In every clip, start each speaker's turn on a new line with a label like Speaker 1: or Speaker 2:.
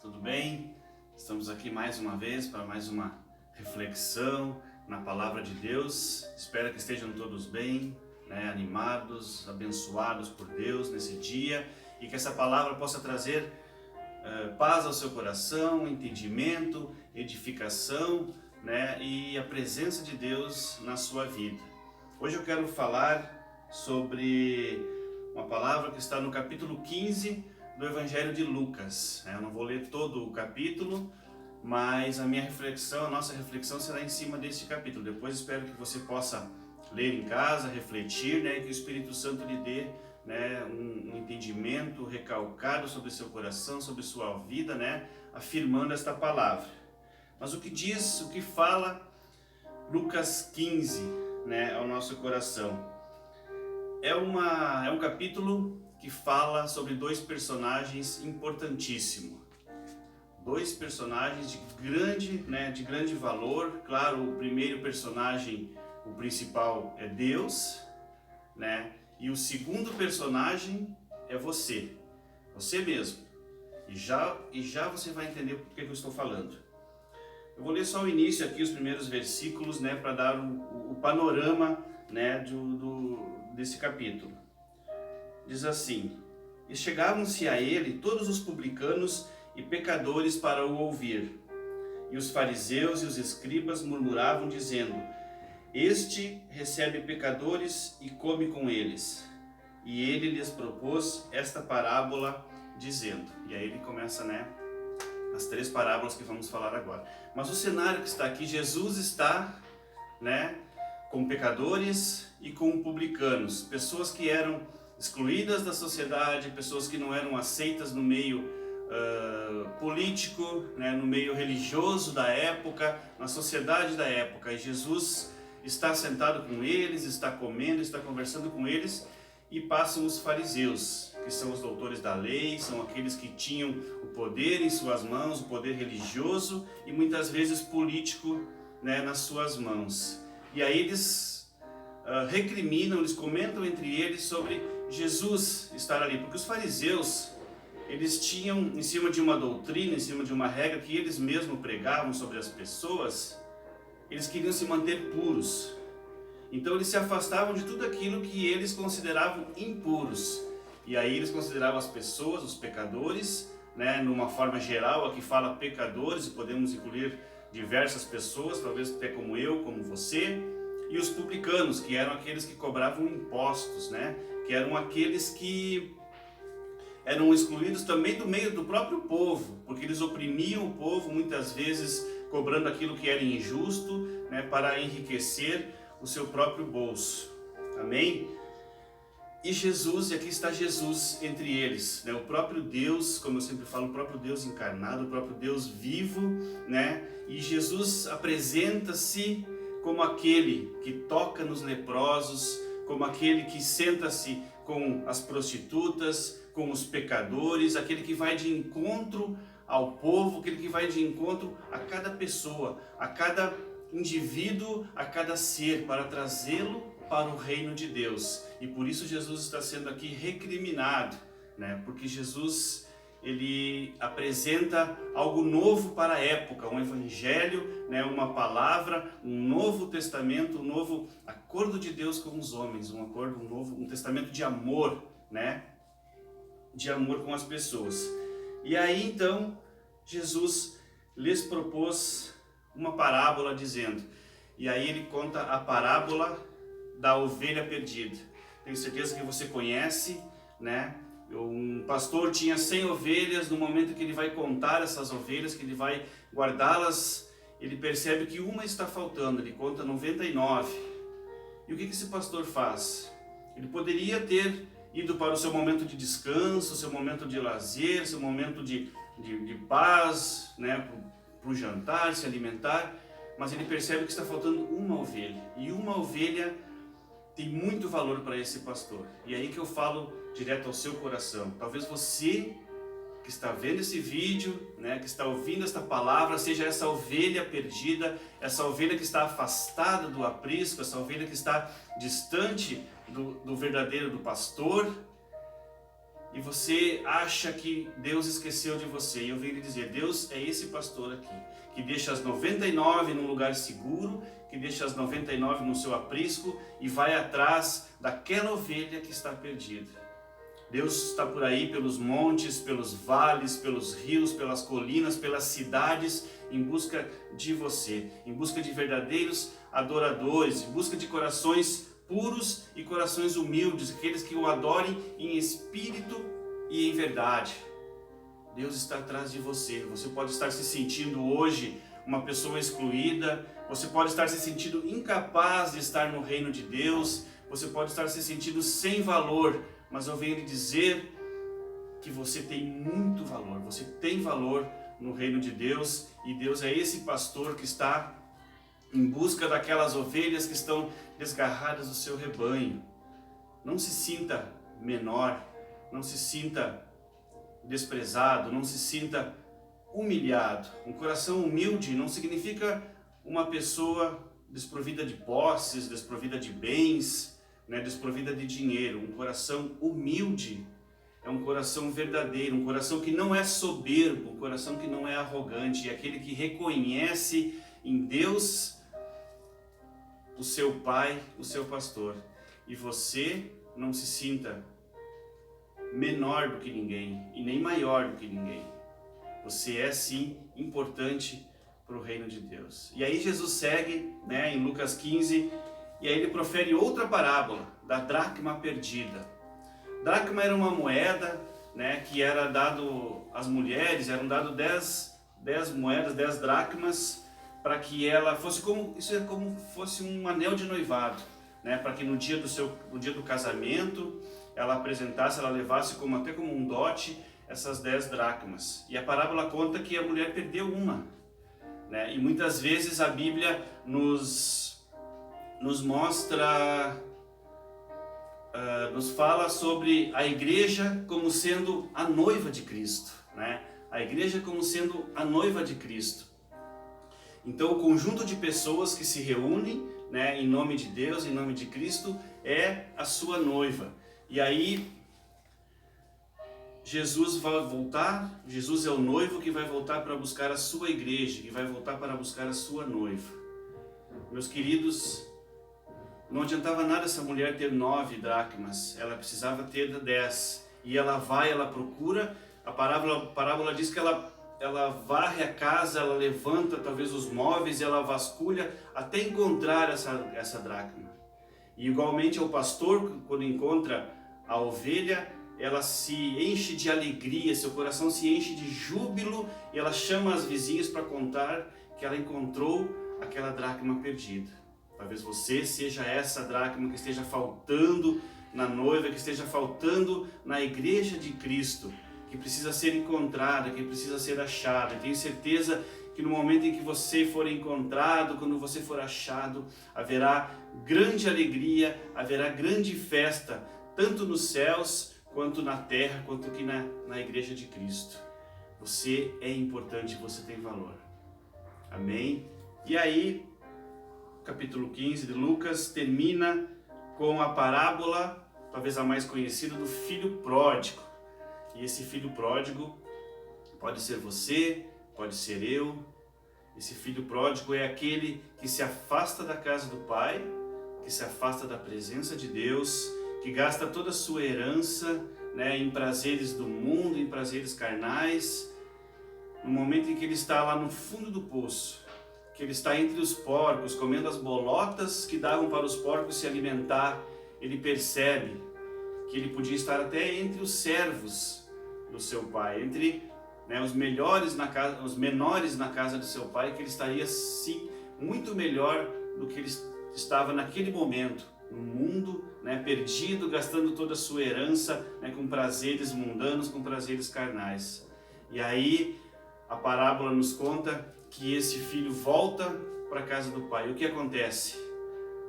Speaker 1: tudo bem? Estamos aqui mais uma vez para mais uma reflexão na Palavra de Deus. Espero que estejam todos bem, animados, abençoados por Deus nesse dia e que essa palavra possa trazer paz ao seu coração, entendimento, edificação, e a presença de Deus na sua vida. Hoje eu quero falar sobre uma palavra que está no capítulo 15 do Evangelho de Lucas. Eu não vou ler todo o capítulo, mas a nossa reflexão será em cima deste capítulo. Depois espero que você possa ler em casa, refletir, que o Espírito Santo lhe dê um entendimento recalcado sobre seu coração, sobre sua vida, afirmando esta palavra. Mas o que fala Lucas 15, ao nosso coração? É um capítulo que fala sobre dois personagens importantíssimos. Dois personagens de grande valor. Claro, o primeiro personagem, o principal, é Deus, e o segundo personagem é você mesmo. E já você vai entender por que eu estou falando. Eu vou ler só o início aqui, os primeiros versículos, para dar o panorama, desse capítulo. Diz assim: E chegavam-se a ele todos os publicanos e pecadores para o ouvir. E os fariseus e os escribas murmuravam, dizendo: Este recebe pecadores e come com eles. E ele lhes propôs esta parábola, dizendo. E aí ele começa, as três parábolas que vamos falar agora. Mas o cenário que está aqui, Jesus está, com pecadores e com publicanos, pessoas que eram excluídas da sociedade, pessoas que não eram aceitas no meio político, no meio religioso da época, na sociedade da época. E Jesus está sentado com eles, está comendo, está conversando com eles, e passam os fariseus, que são os doutores da lei, são aqueles que tinham o poder em suas mãos, o poder religioso e muitas vezes político, nas suas mãos. E aí eles recriminam, eles comentam entre eles sobre Jesus estar ali, porque os fariseus, eles tinham em cima de uma doutrina, em cima de uma regra que eles mesmos pregavam sobre as pessoas, eles queriam se manter puros. Então eles se afastavam de tudo aquilo que eles consideravam impuros. E aí eles consideravam as pessoas, os pecadores, numa forma geral, aqui fala pecadores, e podemos incluir diversas pessoas, talvez até como eu, como você, e os publicanos, que eram aqueles que cobravam impostos, que eram aqueles que eram excluídos também do meio do próprio povo, porque eles oprimiam o povo, muitas vezes cobrando aquilo que era injusto, para enriquecer o seu próprio bolso. Amém? E Jesus, e aqui está Jesus entre eles, o próprio Deus, como eu sempre falo, o próprio Deus encarnado, o próprio Deus vivo, e Jesus apresenta-se como aquele que toca nos leprosos, como aquele que senta-se com as prostitutas, com os pecadores, aquele que vai de encontro ao povo, aquele que vai de encontro a cada pessoa, a cada indivíduo, a cada ser, para trazê-lo para o reino de Deus. E por isso Jesus está sendo aqui recriminado, porque Jesus, ele apresenta algo novo para a época, um evangelho, uma palavra, um novo testamento, um novo acordo de Deus com os homens, um testamento de amor, de amor com as pessoas. E aí então Jesus lhes propôs uma parábola, dizendo, e aí ele conta a parábola da ovelha perdida. Tenho certeza que você conhece, Um pastor tinha 100 ovelhas. No momento que ele vai contar essas ovelhas, que ele vai guardá-las, ele percebe que uma está faltando, ele conta 99. E o que esse pastor faz? Ele poderia ter ido para o seu momento de descanso, seu momento de lazer, seu momento de paz, para o jantar, se alimentar, mas ele percebe que está faltando uma ovelha, e uma ovelha tem muito valor para esse pastor. E aí que eu falo direto ao seu coração. Talvez você que está vendo esse vídeo, que está ouvindo esta palavra, seja essa ovelha perdida, essa ovelha que está afastada do aprisco, essa ovelha que está distante do verdadeiro, do pastor. e você acha que Deus esqueceu de você. E eu venho lhe dizer, Deus é esse pastor aqui, que deixa as 99 num lugar seguro, que deixa as 99 no seu aprisco e vai atrás daquela ovelha que está perdida. Deus está por aí pelos montes, pelos vales, pelos rios, pelas colinas, pelas cidades, em busca de você, em busca de verdadeiros adoradores, em busca de corações puros e corações humildes, aqueles que o adorem em espírito e em verdade. Deus está atrás de você. Você pode estar se sentindo hoje uma pessoa excluída, você pode estar se sentindo incapaz de estar no reino de Deus, você pode estar se sentindo sem valor, mas eu venho lhe dizer que você tem muito valor, você tem valor no reino de Deus, e Deus é esse pastor que está em busca daquelas ovelhas que estão desgarradas do seu rebanho. Não se sinta menor, não se sinta desprezado, não se sinta humilhado. Um coração humilde não significa uma pessoa desprovida de posses, desprovida de bens, desprovida de dinheiro. Um coração humilde é um coração verdadeiro, um coração que não é soberbo, um coração que não é arrogante, é aquele que reconhece em Deus o seu Pai, o seu pastor. E você não se sinta menor do que ninguém e nem maior do que ninguém. Você é sim importante para o reino de Deus. E aí Jesus segue, em Lucas 15, e aí ele profere outra parábola da dracma perdida. Dracma era uma moeda, que era dado às mulheres, eram dado 10 moedas, 10 dracmas, para que ela fosse como fosse um anel de noivado, para que no dia do casamento ela apresentasse, ela levasse até como um dote essas 10 dracmas. E a parábola conta que a mulher perdeu uma, e muitas vezes a Bíblia nos mostra, nos fala sobre a igreja como sendo a noiva de Cristo, a igreja como sendo a noiva de Cristo. Então o conjunto de pessoas que se reúnem, em nome de Deus, em nome de Cristo, é a sua noiva. E aí Jesus vai voltar, Jesus é o noivo que vai voltar para buscar a sua igreja, que vai voltar para buscar a sua noiva. Meus queridos, não adiantava nada essa mulher ter 9 dracmas, ela precisava ter 10. E ela vai, ela procura, a parábola diz que ela varre a casa, ela levanta talvez os móveis, ela vasculha até encontrar essa dracma. E igualmente o pastor, quando encontra a ovelha, ela se enche de alegria, seu coração se enche de júbilo, e ela chama as vizinhas para contar que ela encontrou aquela dracma perdida. Talvez você seja essa dracma que esteja faltando na noiva, que esteja faltando na igreja de Cristo, que precisa ser encontrada, que precisa ser achada. Eu tenho certeza que no momento em que você for encontrado, quando você for achado, haverá grande alegria, haverá grande festa, tanto nos céus, quanto na terra, quanto aqui na igreja de Cristo. Você é importante, você tem valor. Amém? E aí, capítulo 15 de Lucas termina com a parábola, talvez a mais conhecida, do filho pródigo. E esse filho pródigo pode ser você, pode ser eu. Esse filho pródigo é aquele que se afasta da casa do Pai, que se afasta da presença de Deus, que gasta toda a sua herança, em prazeres do mundo, em prazeres carnais. No momento em que ele está lá no fundo do poço, que ele está entre os porcos, comendo as bolotas que davam para os porcos se alimentar, ele percebe que ele podia estar até entre os servos do seu pai, entre os menores na casa do seu pai, que ele estaria sim muito melhor do que ele estava naquele momento, no mundo, perdido, gastando toda a sua herança, com prazeres mundanos, com prazeres carnais. E aí a parábola nos conta que esse filho volta para a casa do pai. O que acontece?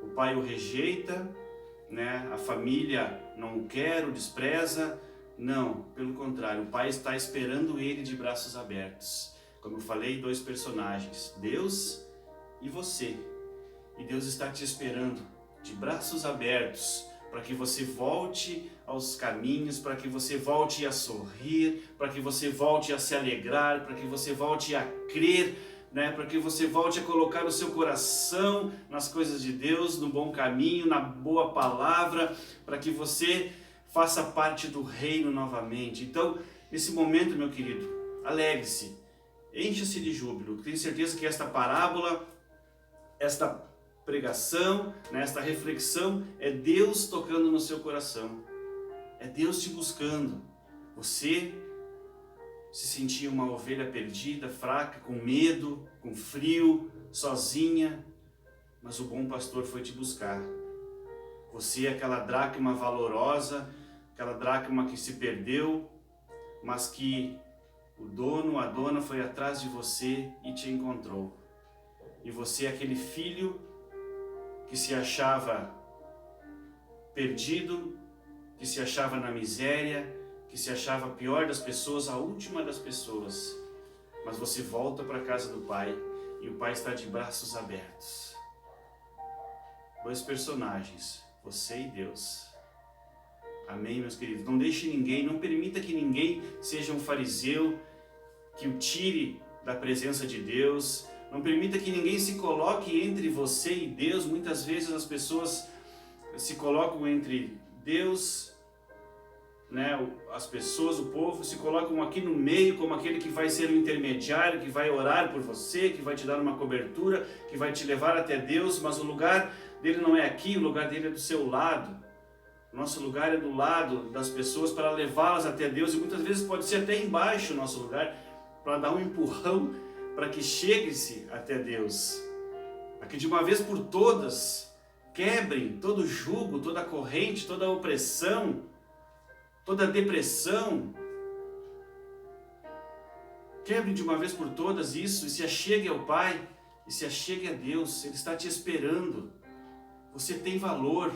Speaker 1: O pai o rejeita, a família não o quer, o despreza. Não, pelo contrário, o pai está esperando ele de braços abertos. Como eu falei, 2 personagens, Deus e você. E Deus está te esperando de braços abertos para que você volte aos caminhos, para que você volte a sorrir, para que você volte a se alegrar, para que você volte a crer, né? Para que você volte a colocar o seu coração nas coisas de Deus, no bom caminho, na boa palavra, para que você faça parte do reino novamente. Então, nesse momento, meu querido, alegre-se, encha-se de júbilo. Tenho certeza que esta parábola, esta pregação, esta reflexão é Deus tocando no seu coração, é Deus te buscando. Você se sentia uma ovelha perdida, fraca, com medo, com frio, sozinha, mas o bom pastor foi te buscar. Você é aquela dracma valorosa, aquela dracma que se perdeu, mas que o dono, a dona foi atrás de você e te encontrou. E você é aquele filho que se achava perdido, que se achava na miséria, que se achava a pior das pessoas, a última das pessoas. Mas você volta para a casa do Pai e o Pai está de braços abertos. Dois personagens, você e Deus. Amém, meus queridos? Não deixe ninguém, não permita que ninguém seja um fariseu que o tire da presença de Deus. Não permita que ninguém se coloque entre você e Deus. Muitas vezes as pessoas se colocam entre Deus, as pessoas, o povo, se colocam aqui no meio como aquele que vai ser o intermediário, que vai orar por você, que vai te dar uma cobertura, que vai te levar até Deus, mas o lugar dele não é aqui, o lugar dele é do seu lado. O nosso lugar é do lado das pessoas para levá-las até Deus, e muitas vezes pode ser até embaixo o nosso lugar, para dar um empurrão para que chegue-se até Deus, para que de uma vez por todas quebrem todo jugo, toda corrente, toda opressão, toda depressão. Quebrem de uma vez por todas isso e se achegue ao Pai, e se achegue a Deus. Ele está te esperando. Você tem valor,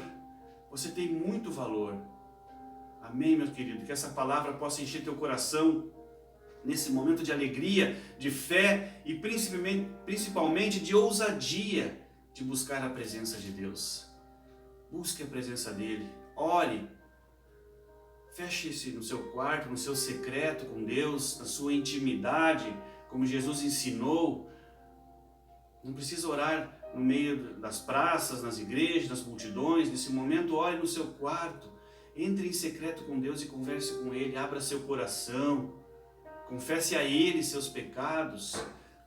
Speaker 1: você tem muito valor. Amém, meu querido? Que essa palavra possa encher teu coração nesse momento de alegria, de fé e principalmente de ousadia de buscar a presença de Deus. Busque a presença dele, ore, feche-se no seu quarto, no seu secreto com Deus, na sua intimidade, como Jesus ensinou. Não precisa orar no meio das praças, nas igrejas, nas multidões. Nesse momento, ore no seu quarto, entre em secreto com Deus e converse com Ele, abra seu coração, confesse a Ele seus pecados,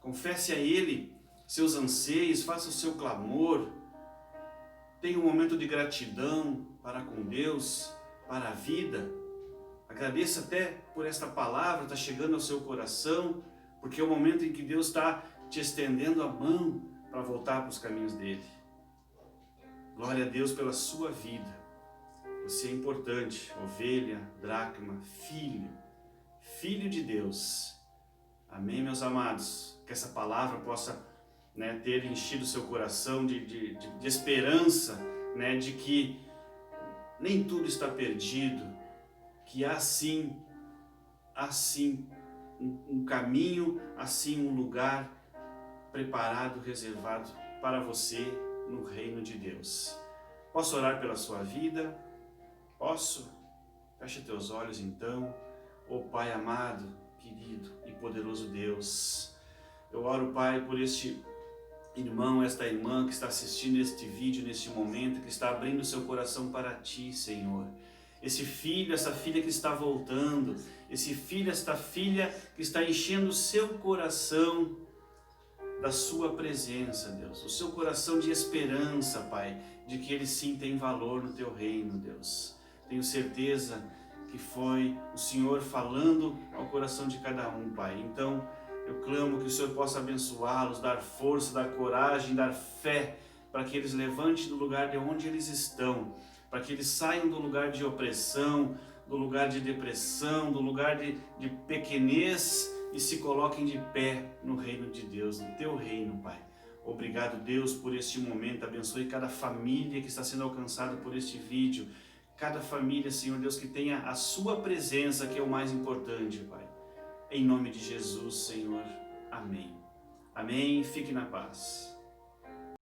Speaker 1: confesse a Ele seus anseios, faça o seu clamor. Tenha um momento de gratidão para com Deus, para a vida. Agradeça até por esta palavra, está chegando ao seu coração, porque é o momento em que Deus está te estendendo a mão para voltar para os caminhos dele. Glória a Deus pela sua vida. Você é importante, ovelha, dracma, filho de Deus. Amém, meus amados? Que essa palavra possa ter enchido o seu coração de esperança, de que nem tudo está perdido, que há sim um caminho, assim um lugar preparado, reservado para você no reino de Deus. Posso orar pela sua vida? Posso? Feche teus olhos então. Ó Pai amado, querido e poderoso Deus, eu oro, Pai, por este irmão, esta irmã que está assistindo este vídeo neste momento, que está abrindo seu coração para Ti, Senhor. Esse filho, essa filha que está voltando, esse filho, esta filha que está enchendo o seu coração da Sua presença, Deus. O seu coração de esperança, Pai, de que ele sim tem valor no Teu reino, Deus. Tenho certeza que foi o Senhor falando ao coração de cada um, Pai. Então, eu clamo que o Senhor possa abençoá-los, dar força, dar coragem, dar fé, para que eles levantem do lugar de onde eles estão, para que eles saiam do lugar de opressão, do lugar de depressão, do lugar de pequenez e se coloquem de pé no reino de Deus, no Teu reino, Pai. Obrigado, Deus, por este momento. Abençoe cada família que está sendo alcançada por este vídeo. Cada família, Senhor Deus, que tenha a Sua presença, que é o mais importante, Pai. Em nome de Jesus, Senhor. Amém. Amém. Fique na paz.